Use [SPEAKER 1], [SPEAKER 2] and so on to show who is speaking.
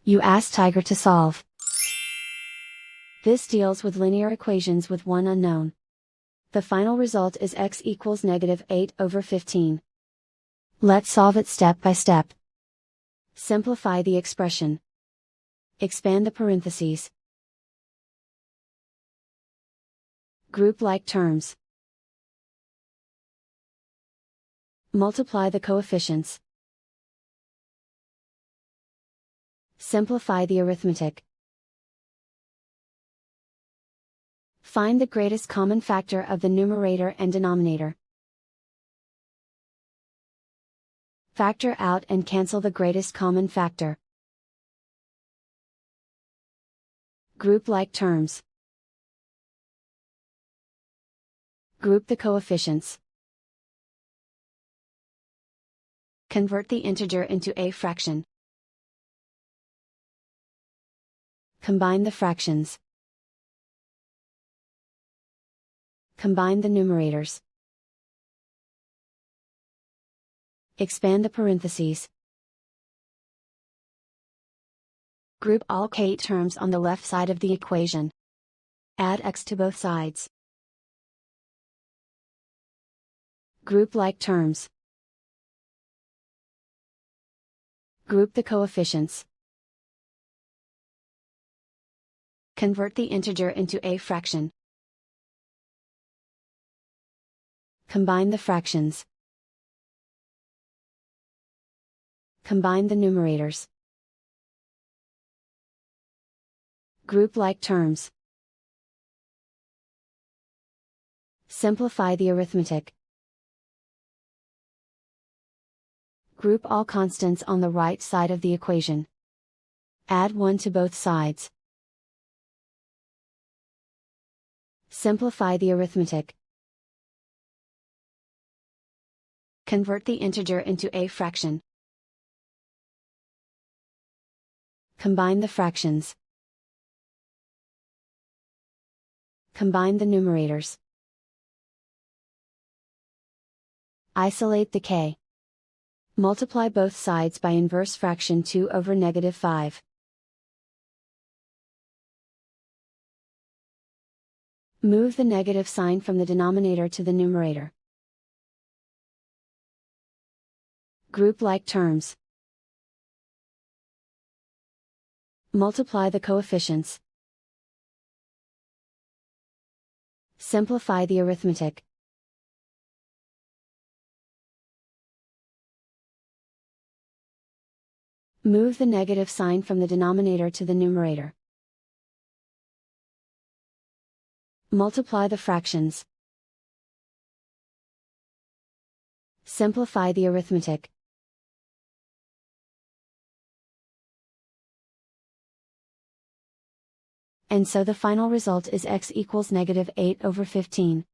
[SPEAKER 1] You ask Tiger to solve. This deals with linear equations with one unknown. The final result is x equals -8/15. Let's solve it step by step. Simplify the expression. Expand the parentheses. Group like terms. Multiply the coefficients. Simplify the arithmetic. Find the greatest common factor of the numerator and denominator. Factor out and cancel the greatest common factor. Group like terms. Group the coefficients. Convert the integer into a fraction. Combine the fractions. Combine the numerators. Expand the parentheses. Group all k terms on the left side of the equation. Add x to both sides. Group like terms. Group the coefficients. Convert the integer into a fraction. Combine the fractions. Combine the numerators. Group like terms. Simplify the arithmetic. Group all constants on the right side of the equation. Add 1 to both sides. Simplify the arithmetic. Convert the integer into a fraction. Combine the fractions. Combine the numerators. Isolate the k. Multiply both sides by inverse fraction 2/5. Move the negative sign from the denominator to the numerator. Group like terms. Multiply the coefficients. Simplify the arithmetic. Move the negative sign from the denominator to the numerator. Multiply the fractions. Simplify the arithmetic. And so the final result is x equals -8/15.